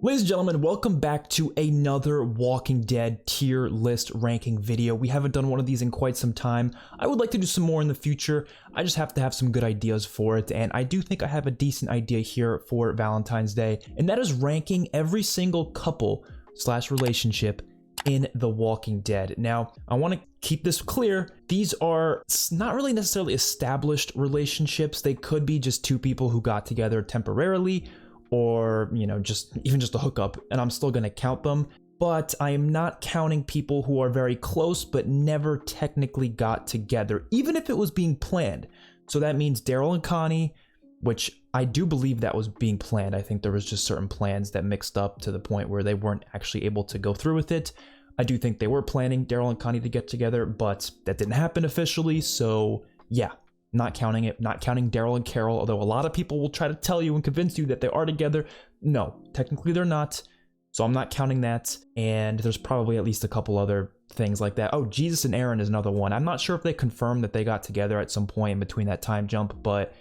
Ladies and gentlemen, welcome back to another Walking Dead tier list ranking video. We haven't done one of these in quite some time. I would like to do some more in the future. I just have to have some good ideas for it, and I do think I have a decent idea here for Valentine's Day, and that is ranking every single couple / relationship in The Walking Dead. Now, I want to keep this clear. These are not really necessarily established relationships. They could be just two people who got together temporarily, or, you know, just a hookup, and I'm still gonna count them. But I am not counting people who are very close but never technically got together, even if it was being planned. So that means Daryl and Connie, which I do believe that was being planned. I think there was just certain plans that mixed up to the point where they weren't actually able to go through with it. I do think they were planning Daryl and Connie to get together, but that didn't happen officially, so yeah. Not counting it, not counting Daryl and Carol, although a lot of people will try to tell you and convince you that they are together. No, technically they're not, so I'm not counting that, and there's probably at least a couple other things like that. Oh, Jesus and Aaron is another one. I'm not sure if they confirmed that they got together at some point in between that time jump, but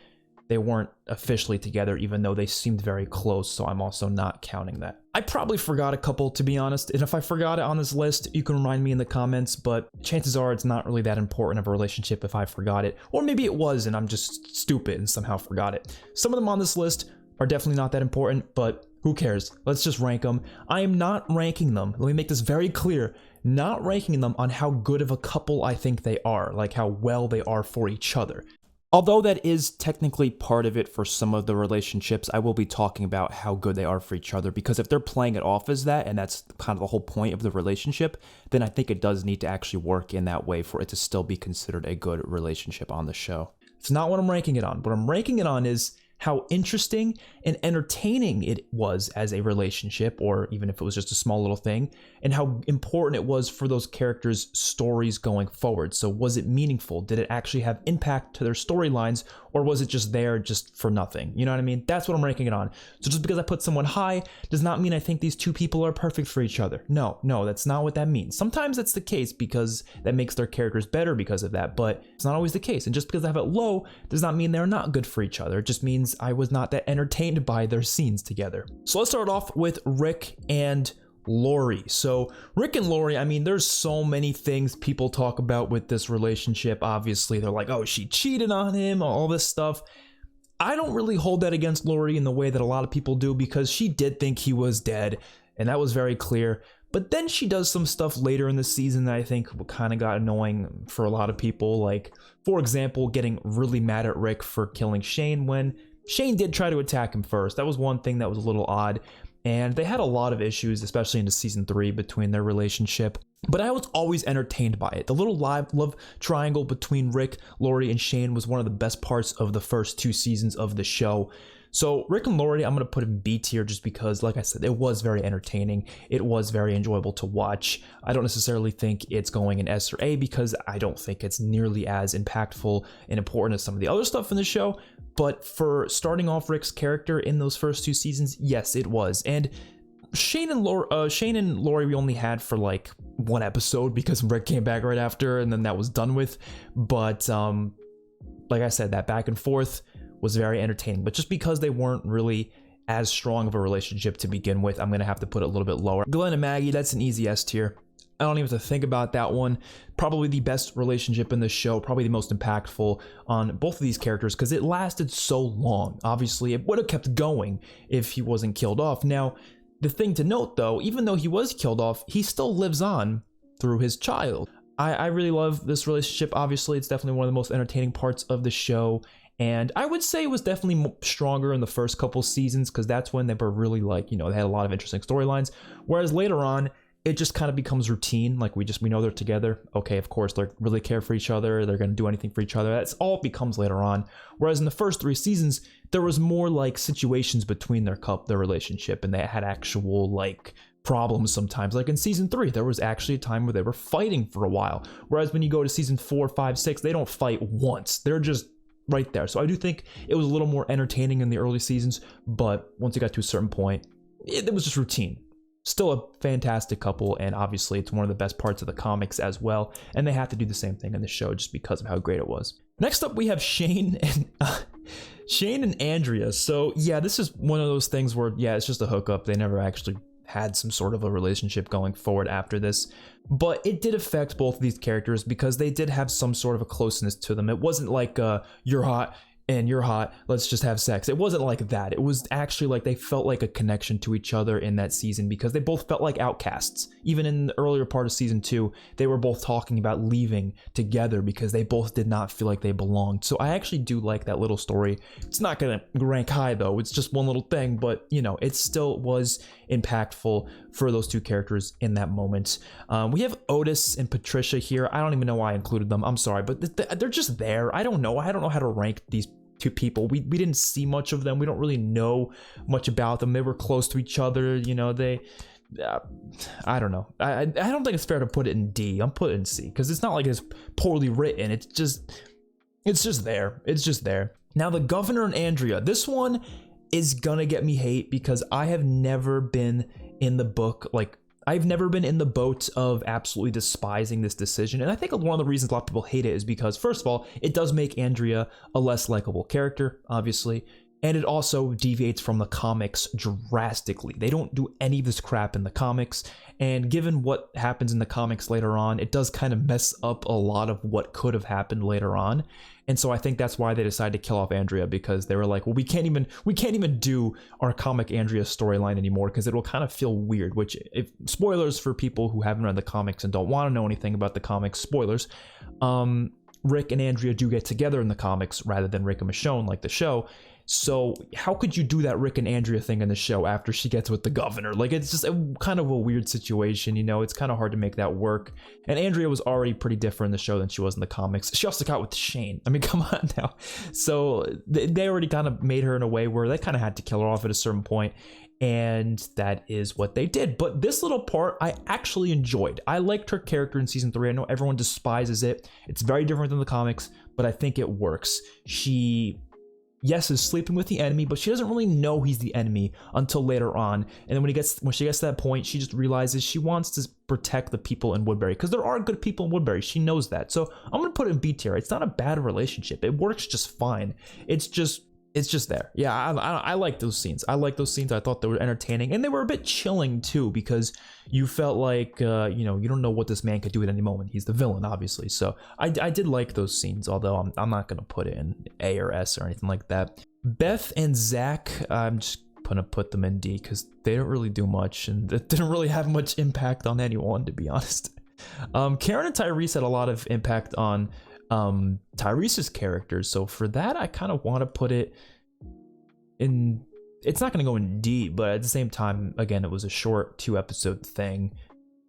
they weren't officially together, even though they seemed very close, so I'm also not counting that. I probably forgot a couple, to be honest, and if I forgot it on this list, you can remind me in the comments, but chances are it's not really that important of a relationship if I forgot it, or maybe it was and I'm just stupid and somehow forgot it. Some of them on this list are definitely not that important, but who cares? Let's just rank them. I am not ranking them, let me make this very clear, not ranking them on how good of a couple I think they are, like how well they are for each other. Although that is technically part of it for some of the relationships, I will be talking about how good they are for each other, because if they're playing it off as that, and that's kind of the whole point of the relationship, then I think it does need to actually work in that way for it to still be considered a good relationship on the show. It's not what I'm ranking it on. What I'm ranking it on is how interesting and entertaining it was as a relationship, or even if it was just a small little thing, and how important it was for those characters' stories going forward. So was it meaningful? Did it actually have impact to their storylines, or was it just there just for nothing? You know what I mean? That's what I'm ranking it on. So just because I put someone high does not mean I think these two people are perfect for each other. No, that's not what that means. Sometimes that's the case because that makes their characters better because of that, but it's not always the case. And just because I have it low does not mean they're not good for each other. It just means I was not that entertained by their scenes together. So let's start off with Rick and Lori. So Rick and Lori, I mean, there's so many things people talk about with this relationship. Obviously, they're like, oh, she cheated on him, all this stuff. I don't really hold that against Lori in the way that a lot of people do, because she did think he was dead, and that was very clear. But then she does some stuff later in the season that I think kind of got annoying for a lot of people. Like, for example, getting really mad at Rick for killing Shane when Shane did try to attack him first. That was one thing that was a little odd. And they had a lot of issues, especially into season 3, between their relationship. But I was always entertained by it. The little love triangle between Rick, Lori, and Shane was one of the best parts of the first 2 seasons of the show. So Rick and Lori, I'm going to put in B tier just because, like I said, it was very entertaining. It was very enjoyable to watch. I don't necessarily think it's going in S or A because I don't think it's nearly as impactful and important as some of the other stuff in the show. But for starting off Rick's character in those first 2 seasons, yes, it was. And Shane and Lori we only had for like 1 episode because Rick came back right after and then that was done with. But like I said, that back and forth was very entertaining, but just because they weren't really as strong of a relationship to begin with, I'm gonna have to put it a little bit lower. Glenn and Maggie, that's an easy S tier. I don't even have to think about that one. Probably the best relationship in the show, probably the most impactful on both of these characters because it lasted so long. Obviously, it would have kept going if he wasn't killed off. Now, the thing to note though, even though he was killed off, he still lives on through his child. I really love this relationship. Obviously, it's definitely one of the most entertaining parts of the show. And I would say it was definitely stronger in the first couple seasons because that's when they were really like, you know, they had a lot of interesting storylines. Whereas later on, it just kind of becomes routine. Like we know they're together. Okay, of course, they really care for each other. They're going to do anything for each other. That's all it becomes later on. Whereas in the first 3 seasons, there was more like situations between their relationship, and they had actual like problems sometimes. Like in season 3, there was actually a time where they were fighting for a while. Whereas when you go to season 4, 5, 6, they don't fight once. They're just right there. So I do think it was a little more entertaining in the early seasons, but once it got to a certain point, it was just routine. Still a fantastic couple, and obviously it's one of the best parts of the comics as well, and they have to do the same thing in the show just because of how great it was. Next up, we have Shane and Shane and Andrea. So yeah, this is one of those things where, yeah, it's just a hookup. They never actually had some sort of a relationship going forward after this. But it did affect both of these characters because they did have some sort of a closeness to them. It wasn't like you're hot and you're hot, let's just have sex. It wasn't like that. It was actually like they felt like a connection to each other in that season because they both felt like outcasts. Even in the earlier part of season 2, they were both talking about leaving together because they both did not feel like they belonged. So I actually do like that little story. It's not gonna rank high though, it's just one little thing, but you know, it still was impactful for those two characters in that moment. We have Otis and Patricia here. I don't even know why I included them, I'm sorry, but they're just there. I don't know how to rank these two people. We didn't see much of them. We don't really know much about them. They were close to each other, you know. They I don't know. I don't think it's fair to put it in D. I'm putting it in C because it's not like it's poorly written. It's just there. It's just there. Now the governor and Andrea. This one is gonna get me hate because I have never been in the book, like I've never been in the boat of absolutely despising this decision. And I think one of the reasons a lot of people hate it is because, first of all, it does make Andrea a less likable character, obviously. And it also deviates from the comics drastically. They don't do any of this crap in the comics. And given what happens in the comics later on, it does kind of mess up a lot of what could have happened later on. And so I think that's why they decided to kill off Andrea, because they were like, well, we can't even do our comic Andrea storyline anymore because it will kind of feel weird, which, if spoilers for people who haven't read the comics and don't want to know anything about the comics, spoilers, Rick and Andrea do get together in the comics rather than Rick and Michonne like the show. So how could you do that Rick and Andrea thing in the show after she gets with the governor? Like, it's just kind of a weird situation, you know. It's kind of hard to make that work. And Andrea was already pretty different in the show than she was in the comics. She also got with Shane. I mean, come on now. So they already kind of made her in a way where they kind of had to kill her off at a certain point. And that is what they did. But this little part I actually enjoyed. I liked her character in season 3. I know everyone despises it. It's very different than the comics, but I think it works. She, yes, is sleeping with the enemy, but she doesn't really know he's the enemy until later on. And then when she gets to that point, she just realizes she wants to protect the people in Woodbury, because there are good people in Woodbury. She knows that. So I'm gonna put it in B tier. It's not a bad relationship. It works just fine. It's just there. Yeah, I like those scenes. I thought they were entertaining, and they were a bit chilling too, because you felt like, you know, you don't know what this man could do at any moment. He's the villain, obviously. So I did like those scenes, although I'm not gonna put it in A or S or anything like that. Beth and Zach, I'm just gonna put them in D because they don't really do much, and it didn't really have much impact on anyone, to be honest. Karen and Tyrese had a lot of impact on Tyrese's characters, so for that I kind of want to put it in. It's not going to go in D, but at the same time, again, it was a short 2-episode thing,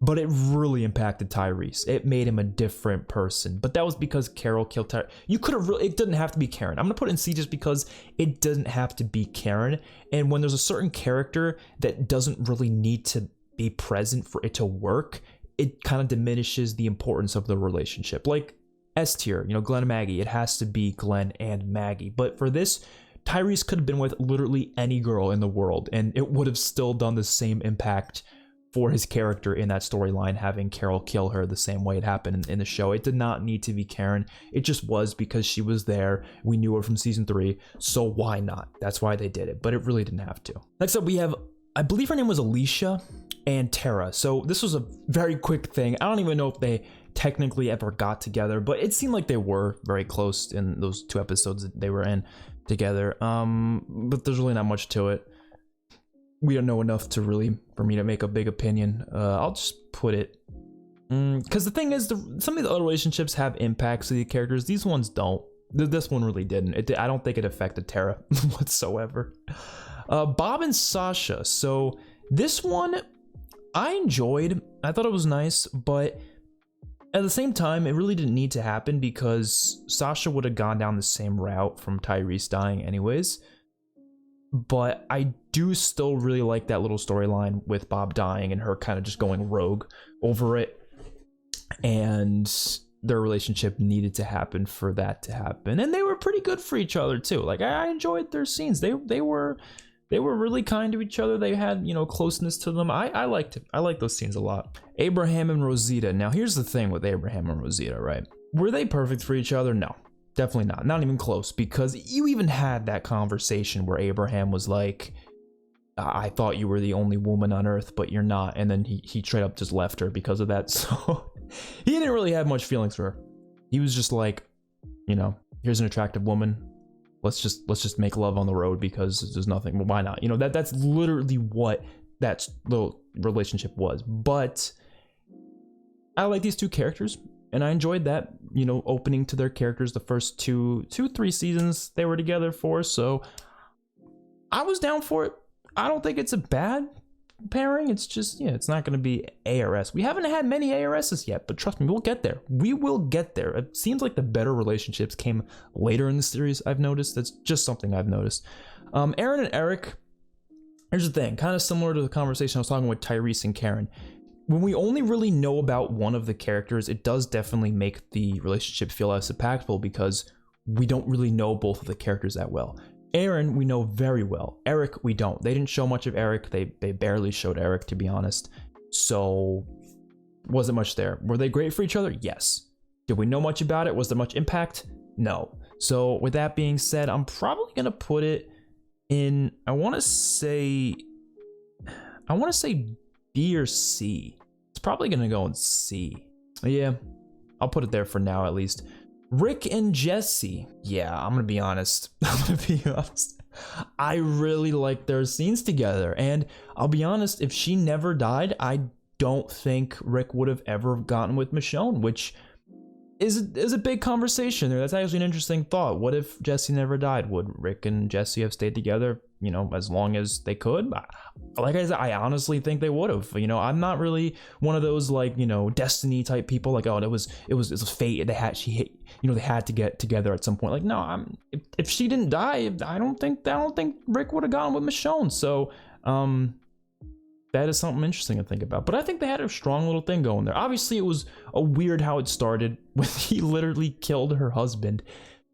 but it really impacted Tyrese. It made him a different person, but that was because Carol killed Tyrese. You could have it didn't have to be Karen. I'm gonna put it in C just because it doesn't have to be Karen. And when there's a certain character that doesn't really need to be present for it to work, it kind of diminishes the importance of the relationship. Like S tier, you know, Glenn and Maggie, it has to be Glenn and Maggie. But for this, Tyrese could have been with literally any girl in the world, and it would have still done the same impact for his character in that storyline, having Carol kill her the same way it happened in the show. It did not need to be Karen. It just was because she was there. We knew her from season 3, so why not? That's why they did it, but it really didn't have to. Next up, we have, I believe her name was Alicia and Tara. So this was a very quick thing. I don't even know if they technically ever got together, but it seemed like they were very close in those 2 episodes that they were in together. But there's really not much to it. We don't know enough to really, for me to make a big opinion. I'll just put it, because the thing is, some of the other relationships have impacts to the characters. These ones don't. This one really didn't. I don't think it affected Tara whatsoever. Bob and Sasha. So this one I enjoyed. I thought it was nice, but at the same time, it really didn't need to happen because Sasha would have gone down the same route from Tyrese dying anyways. But I do still really like that little storyline with Bob dying and her kind of just going rogue over it. And their relationship needed to happen for that to happen. And they were pretty good for each other too. Like, I enjoyed their scenes. They were really kind to each other. They had, you know, closeness to them. I liked it. I like those scenes a lot. Abraham and Rosita. Now, here's the thing with Abraham and Rosita, right? Were they perfect for each other? No. Definitely not. Not even close, because you even had that conversation where Abraham was like, I thought you were the only woman on earth, but you're not. And then he straight up just left her because of that. So he didn't really have much feelings for her. He was just like, you know, here's an attractive woman. Let's just make love on the road because there's nothing. Well, why not? You know, that's literally what that little relationship was. But I like these two characters, and I enjoyed that, you know, opening to their characters the first three seasons they were together for. So I was down for it. I don't think it's a bad pairing. It's just, yeah, it's not going to be ARS. We haven't had many ARSs yet, but trust me, we'll get there. We will get there. It seems like the better relationships came later in the series, I've noticed. That's just something I've noticed. Aaron and Eric, here's the thing, kind of similar to the conversation I was talking with Tyrese and Karen. When we only really know about one of the characters, it does definitely make the relationship feel less impactful because we don't really know both of the characters that well. Aaron, we know very well. Eric, we don't. They didn't show much of Eric. They barely showed Eric, to be honest. So, wasn't much there. Were they great for each other? Yes. Did we know much about it? Was there much impact? No. So, with that being said, I'm probably going to put it in, I want to say B or C. It's probably going to go in C. Yeah, I'll put it there for now, at least. Rick and Jesse. Yeah, I'm gonna be honest. I really like their scenes together, and I'll be honest, if she never died, I don't think Rick would have ever gotten with Michonne, which is a big conversation there. That's actually an interesting thought. What if Jesse never died? Would Rick and Jesse have stayed together, you know, as long as they could? Like I said, I honestly think they would have. You know, I'm not really one of those, like, you know, destiny type people. Like, oh, it was fate. They had to get together at some point. Like, no, if she didn't die, I don't think Rick would have gone with Michonne. So, that is something interesting to think about. But I think they had a strong little thing going there. Obviously, it was a weird how it started when he literally killed her husband.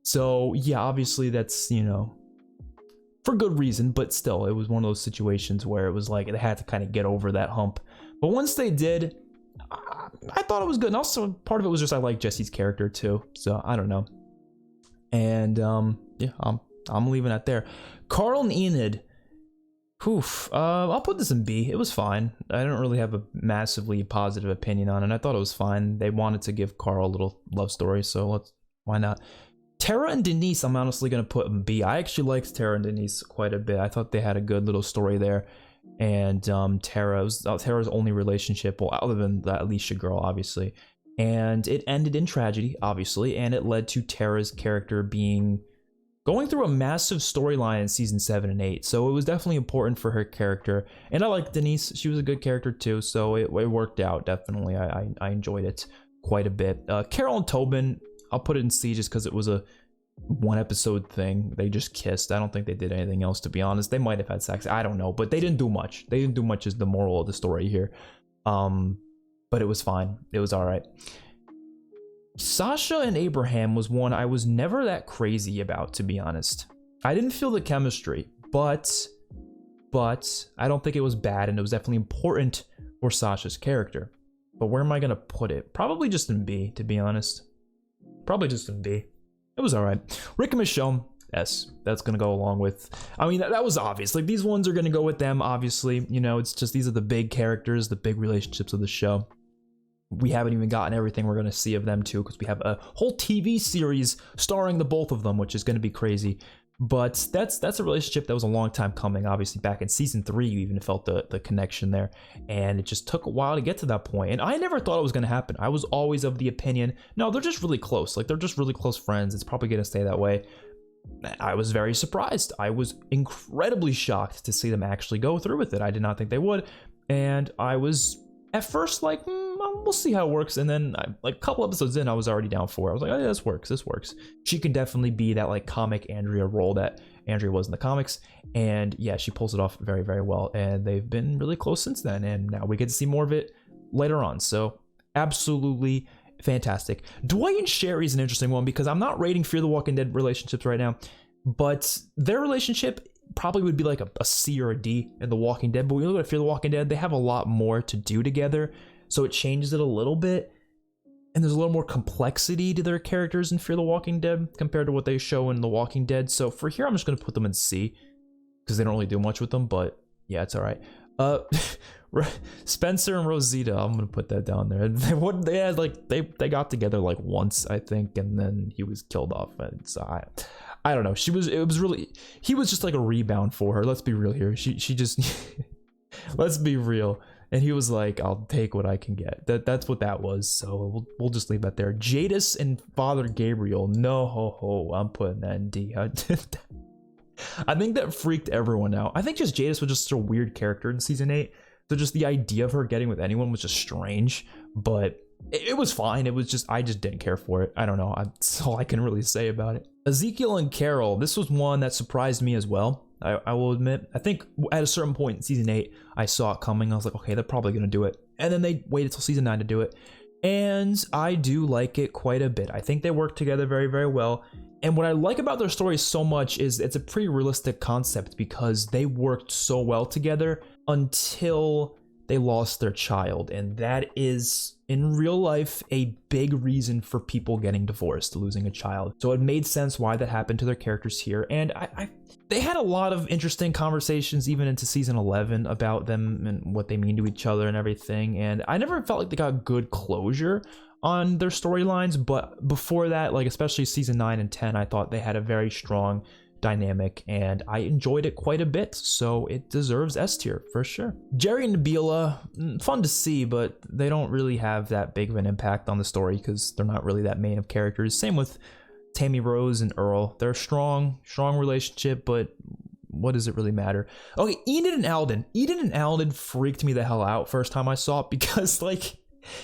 So, yeah, obviously that's, you know, for good reason. But still, it was one of those situations where it was like they had to kind of get over that hump. But once they did, I thought it was good. And also, part of it was just I like Jesse's character too. So, I don't know. And, yeah, I'm leaving that there. Carl and Enid. Oof. I'll put this in B. It was fine. I don't really have a massively positive opinion on it. I thought it was fine. They wanted to give Carl a little love story, so why not? Tara and Denise, I'm honestly going to put in B. I actually liked Tara and Denise quite a bit. I thought they had a good little story there. And Tara's only relationship, well, other than that Alicia girl, obviously. And it ended in tragedy, obviously, and it led to Tara's character going through a massive storyline in season 7 and 8, so it was definitely important for her character. And I liked Denise; she was a good character too, so it worked out. Definitely, I enjoyed it quite a bit. Carol and Tobin, I'll put it in C just because it was a one episode thing. They just kissed. I don't think they did anything else, to be honest. They might have had sex. I don't know, but they didn't do much. They didn't do much is the moral of the story here. But it was fine. It was all right. Sasha and Abraham was one I was never that crazy about, to be honest. I didn't feel the chemistry, but I don't think it was bad, and it was definitely important for Sasha's character. But where am I gonna put it? Probably just in B, to be honest. Probably just in B. It was alright. Rick and Michonne, S. That's gonna go along with, I mean, that was obvious. Like, these ones are gonna go with them, obviously. You know, it's just, these are the big characters, the big relationships of the show. We haven't even gotten everything we're going to see of them too, because we have a whole TV series starring the both of them, which is going to be crazy. But that's a relationship that was a long time coming. Obviously, back in season 3, you even felt the connection there, and it just took a while to get to that point. And I never thought it was going to happen. I was always of the opinion, no, they're just really close. Like, they're just really close friends. It's probably going to stay that way. I was very surprised. I was incredibly shocked to see them actually go through with it. I did not think they would, and I was at first like, we'll see how it works. And then like a couple episodes in, I was already down for it. I was like, oh yeah, this works. She can definitely be that like comic Andrea role that Andrea was in the comics. And yeah, she pulls it off very, very well. And they've been really close since then. And now we get to see more of it later on. So absolutely fantastic. Dwight and Sherry is an interesting one because I'm not rating Fear the Walking Dead relationships right now, but their relationship probably would be like a C or a D in The Walking Dead. But when you look at Fear the Walking Dead, they have a lot more to do together, so it changes it a little bit. and there's a little more complexity to their characters in Fear the Walking Dead compared to what they show in The Walking Dead. So for here, I'm just gonna put them in C because they don't really do much with them, but yeah, it's all right. Spencer and Rosita, I'm gonna put that down there. They had like they got together like once, I think, and then he was killed off. And so I don't know. He was just like a rebound for her. Let's be real here. She just let's be real. And he was like, I'll take what I can get. That's what that was. So we'll just leave that there. Jadis and Father Gabriel. No, I'm putting that in D. I think that freaked everyone out. I think just Jadis was just a weird character in season 8. So just the idea of her getting with anyone was just strange. But it was fine. It was just, I just didn't care for it. I don't know. That's all I can really say about it. Ezekiel and Carol. This was one that surprised me as well. I will admit. I think at a certain point in season 8, I saw it coming. I was like, okay, they're probably going to do it. And then they waited till season 9 to do it. And I do like it quite a bit. I think they work together very, very well. And what I like about their story so much is it's a pretty realistic concept because they worked so well together until they lost their child. And that is, in real life, a big reason for people getting divorced, losing a child. So it made sense why that happened to their characters here. And they had a lot of interesting conversations even into season 11 about them and what they mean to each other and everything. And I never felt like they got good closure on their storylines, but before that, like especially season 9 and 10, I thought they had a very strong dynamic and I enjoyed it quite a bit, so it deserves S tier for sure. Jerry and Nabila, fun to see, but they don't really have that big of an impact on the story because they're not really that main of characters. Same with Tammy Rose and Earl. They're a strong relationship, but what does it really matter? Okay, Enid and Alden. Enid and Alden freaked me the hell out first time I saw it because like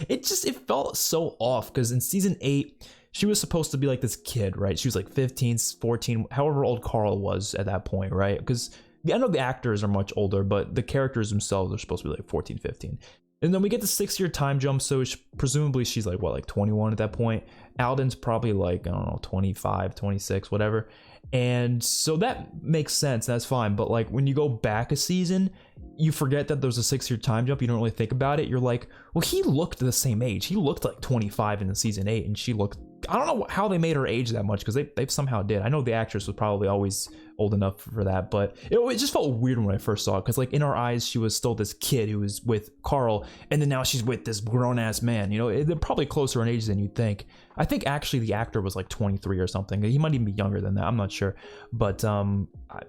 it felt so off because in season 8 she was supposed to be like this kid, right? She was like 15, 14, however old Carl was at that point, right? Because I know the actors are much older, but the characters themselves are supposed to be like 14, 15. And then we get the 6-year time jump, so presumably she's like, what, like 21 at that point? Alden's probably like, I don't know, 25, 26, whatever. And so that makes sense, that's fine. But like when you go back a season, you forget that there's a 6-year time jump, you don't really think about it. You're like, well, he looked the same age. He looked like 25 in the season 8, and she looked, I don't know how they made her age that much, because they somehow did. I know the actress was probably always old enough for that, but it just felt weird when I first saw it, because like in our eyes, she was still this kid who was with Carl, and then now she's with this grown-ass man. You know, they're probably closer in age than you'd think. I think actually the actor was like 23 or something. He might even be younger than that. I'm not sure, but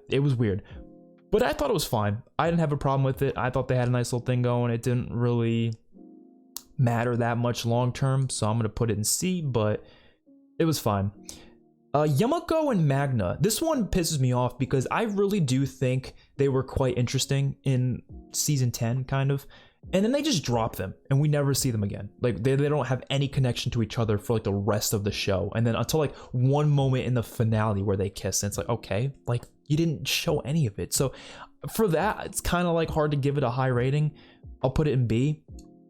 it was weird. But I thought it was fine. I didn't have a problem with it. I thought they had a nice little thing going. It didn't really matter that much long term, so I'm gonna put it in C, but it was fine. Yamako and Magna. This one pisses me off because I really do think they were quite interesting in season 10, kind of. And then they just drop them and we never see them again. Like they don't have any connection to each other for like the rest of the show. And then until like one moment in the finale where they kiss, and it's like, okay, like you didn't show any of it. So for that, it's kind of like hard to give it a high rating. I'll put it in B.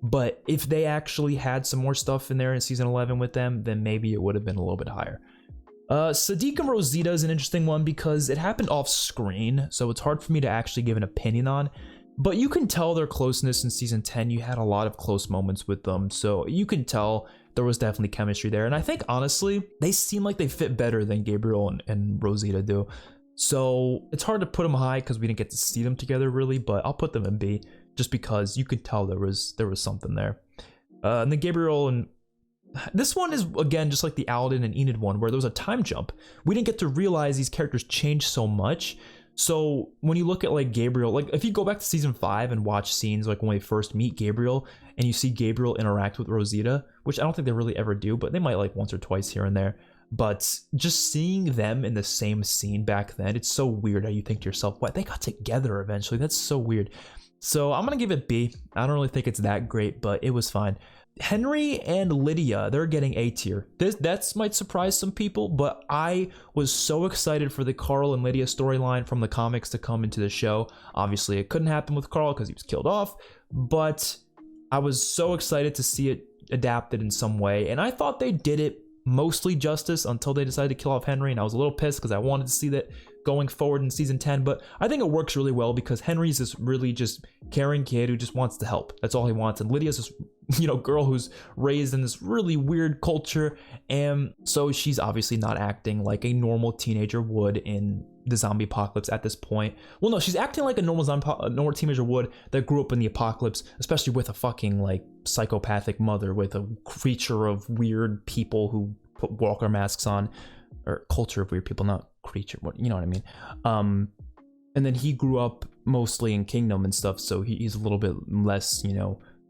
But if they actually had some more stuff in there in season 11 with them, then maybe it would have been a little bit higher. Sadiq and Rosita is an interesting one because it happened off screen, so it's hard for me to actually give an opinion on. But you can tell their closeness in season 10. You had a lot of close moments with them, so you can tell there was definitely chemistry there. And I think, honestly, they seem like they fit better than Gabriel and Rosita do. So it's hard to put them high because we didn't get to see them together, really, but I'll put them in B just because you could tell there was something there. And then Gabriel and... This one is, again, just like the Alden and Enid one, where there was a time jump. We didn't get to realize these characters changed so much. So when you look at like Gabriel, like if you go back to season 5 and watch scenes like when we first meet Gabriel and you see Gabriel interact with Rosita, which I don't think they really ever do, but they might like once or twice here and there. But just seeing them in the same scene back then, it's so weird how you think to yourself, what, they got together eventually? That's so weird. So I'm gonna give it B. I don't really think it's that great, but it was fine. Henry and Lydia, they're getting A tier. That might surprise some people, but I was so excited for the Carl and Lydia storyline from the comics to come into the show. Obviously, it couldn't happen with Carl because he was killed off, but I was so excited to see it adapted in some way, and I thought they did it mostly justice until they decided to kill off Henry, and I was a little pissed because I wanted to see that going forward in season 10, but I think it works really well because Henry's this really just caring kid who just wants to help. That's all he wants, and Lydia's this girl who's raised in this really weird culture, and so she's obviously not acting like a normal teenager would in the zombie apocalypse at this point. Well, no, she's acting like a normal teenager would that grew up in the apocalypse, especially with a fucking like psychopathic mother with a creature of weird people who put walker masks on, or culture of weird people, not creature, you know what I mean. And then he grew up mostly in Kingdom and stuff, so he's a little bit less,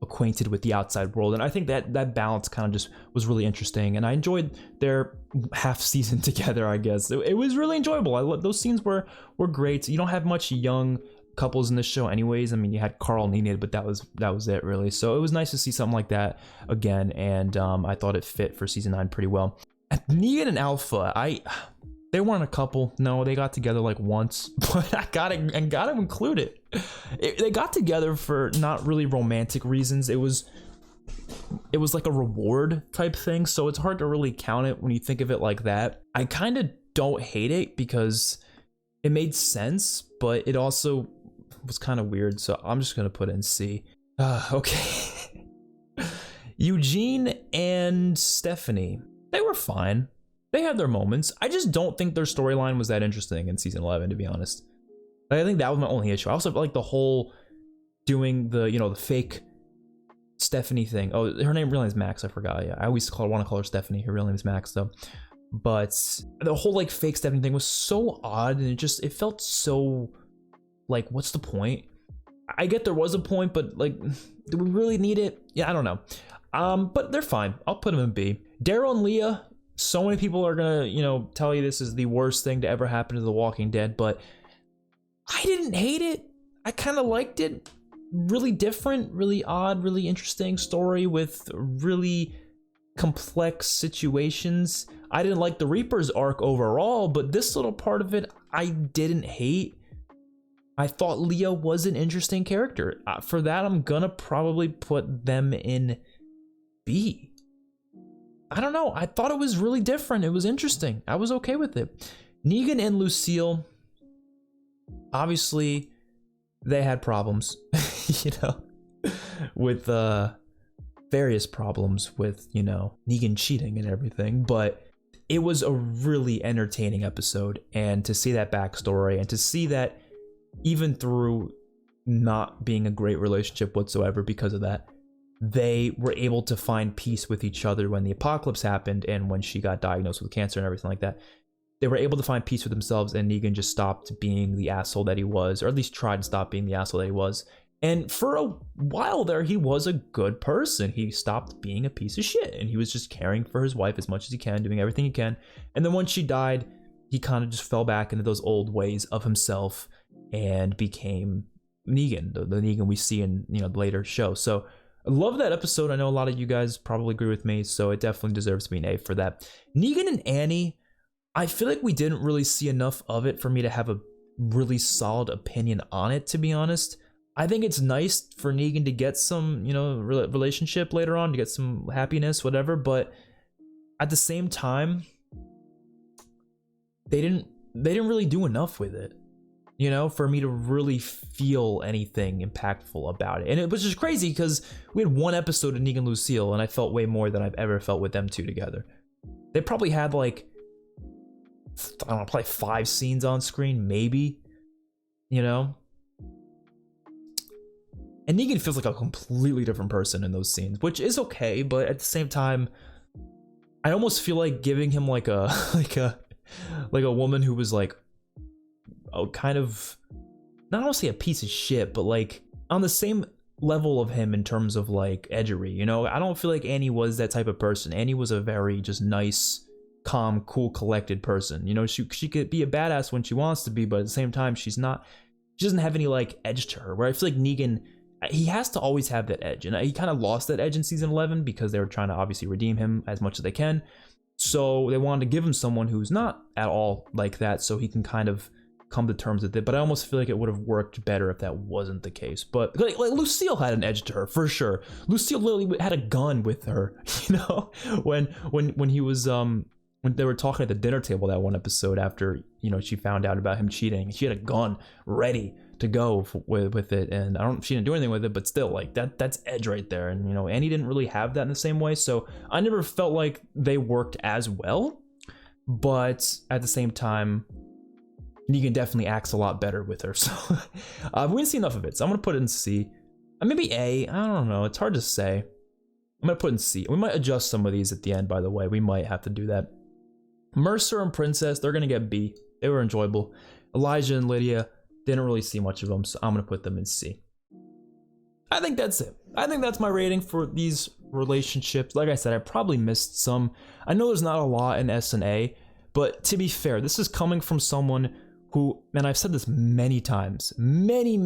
acquainted with the outside world. And I think that balance kind of just was really interesting, and I enjoyed their half season together. I guess it was really enjoyable. Those scenes were great. You don't have much young couples in this show anyways. I mean, you had Carl and Enid, but that was it really. So it was nice to see something like that again, and I thought it fit for season 9 pretty well. Negan and Alpha, they weren't a couple. No, they got together like once, but I gotta include it. They got together for not really romantic reasons. It was like a reward type thing, so it's hard to really count it when you think of it like that. I kind of don't hate it because it made sense, but it also was kind of weird, so I'm just gonna put it in C. Okay. Eugene and Stephanie, they were fine. They had their moments. I just don't think their storyline was that interesting in season 11, to be honest. I think that was my only issue. I also like the whole doing the fake Stephanie thing. Oh, her real name is Max. I forgot. Yeah, I always want to call her Stephanie. Her real name is Max, though. But the whole like fake Stephanie thing was so odd, and it felt so like, what's the point? I get there was a point, but like, do we really need it? Yeah, I don't know. But they're fine. I'll put them in B. Daryl and Leah. So many people are gonna, tell you this is the worst thing to ever happen to The Walking Dead, but I didn't hate it. I kind of liked it. Really different, really odd, really interesting story with really complex situations. I didn't like the Reaper's arc overall, but this little part of it I didn't hate. I thought Leah was an interesting character. For that, I'm gonna probably put them in B. I don't know. I thought it was really different. It was interesting. I was okay with it. Negan and Lucille, obviously, they had problems, with various problems with, Negan cheating and everything. But it was a really entertaining episode. And to see that backstory and to see that even through not being a great relationship whatsoever because of that, they were able to find peace with each other when the apocalypse happened and when she got diagnosed with cancer and everything like that. They were able to find peace with themselves, and Negan just stopped being the asshole that he was, or at least tried to stop being the asshole that he was. And for a while there, he was a good person. He stopped being a piece of shit, and he was just caring for his wife as much as he can, doing everything he can. And then once she died, he kind of just fell back into those old ways of himself and became Negan, the Negan we see in the later show. So I love that episode. I know a lot of you guys probably agree with me, so it definitely deserves to be an A for that. Negan and Annie, I feel like we didn't really see enough of it for me to have a really solid opinion on it, to be honest. I think it's nice for Negan to get some, relationship later on, to get some happiness, whatever, but at the same time, they didn't really do enough with it. For me to really feel anything impactful about it. And it was just crazy because we had one episode of Negan and Lucille, and I felt way more than I've ever felt with them two together. They probably had like, I don't know, probably 5 scenes on screen, maybe, And Negan feels like a completely different person in those scenes, which is okay, but at the same time, I almost feel like giving him like a woman who was like, kind of, not honestly a piece of shit, but like on the same level of him in terms of like edgery, I don't feel like Annie was that type of person. Annie was a very just nice, calm, cool, collected person. She could be a badass when she wants to be, but at the same time, she doesn't have any like edge to her, where I feel like Negan, he has to always have that edge, and he kind of lost that edge in season 11 because they were trying to obviously redeem him as much as they can. So they wanted to give him someone who's not at all like that, so he can kind of come to terms with it. But I almost feel like it would have worked better if that wasn't the case. But like Lucille had an edge to her for sure. Lucille literally had a gun with her, when he was when they were talking at the dinner table that one episode after she found out about him cheating. She had a gun ready to go with it, and I don't she didn't do anything with it, but still, like, that's edge right there. And you know, Annie didn't really have that in the same way, so I never felt like they worked as well. But at the same time, Negan definitely acts a lot better with her. So we didn't see enough of it, so I'm gonna put it in C. Maybe A. I don't know. It's hard to say. I'm gonna put in C. We might adjust some of these at the end, by the way. We might have to do that. Mercer and Princess, they're gonna get B. They were enjoyable. Elijah and Lydia, didn't really see much of them, so I'm gonna put them in C. I think that's it. I think that's my rating for these relationships. Like I said, I probably missed some. I know there's not a lot in S and A, but to be fair, this is coming from someone who, and I've said this many times, many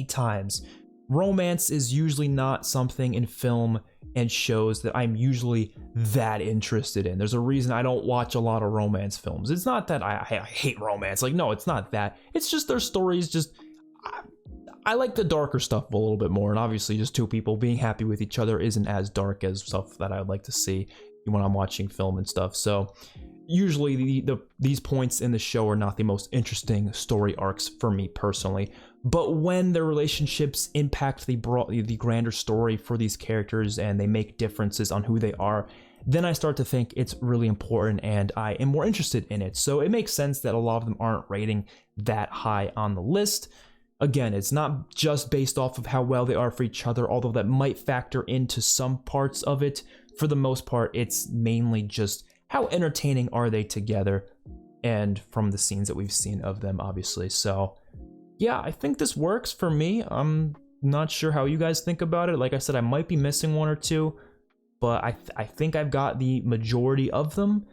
times, romance is usually not something in film and shows that I'm usually that interested in. There's a reason I don't watch a lot of romance films. It's not that I hate romance. Like, no, it's not that. It's just their stories just... I like the darker stuff a little bit more, and obviously just two people being happy with each other isn't as dark as stuff that I would like to see when I'm watching film and stuff. So usually these points in the show are not the most interesting story arcs for me personally, but when their relationships impact the grander story for these characters and they make differences on who they are, then I start to think it's really important and I am more interested in it. So it makes sense that a lot of them aren't rating that high on the list. Again, it's not just based off of how well they are for each other, although that might factor into some parts of it. For the most part, it's mainly just how entertaining are they together, and from the scenes that we've seen of them, obviously. So yeah, I think this works for me. I'm not sure how you guys think about it. Like I said, I might be missing one or two, but I think I've got the majority of them,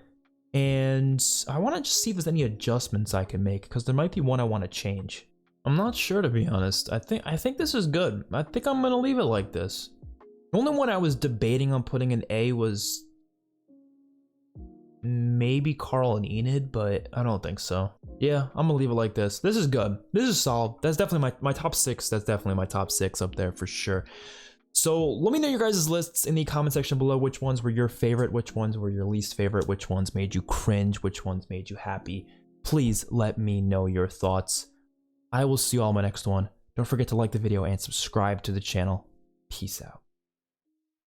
and I want to just see if there's any adjustments I can make, because there might be one I want to change. I'm not sure, to be honest. I think this is good. I think I'm gonna leave it like this. The only one I was debating on putting an A was maybe Carl and Enid, but I don't think so. Yeah, I'm gonna leave it like this. This is good. This is solid. That's definitely my top 6. That's definitely my top 6 up there for sure. So let me know your guys' lists in the comment section below. Which ones were your favorite? Which ones were your least favorite? Which ones made you cringe? Which ones made you happy? Please let me know your thoughts. I will see you all in my next one. Don't forget to like the video and subscribe to the channel. Peace out.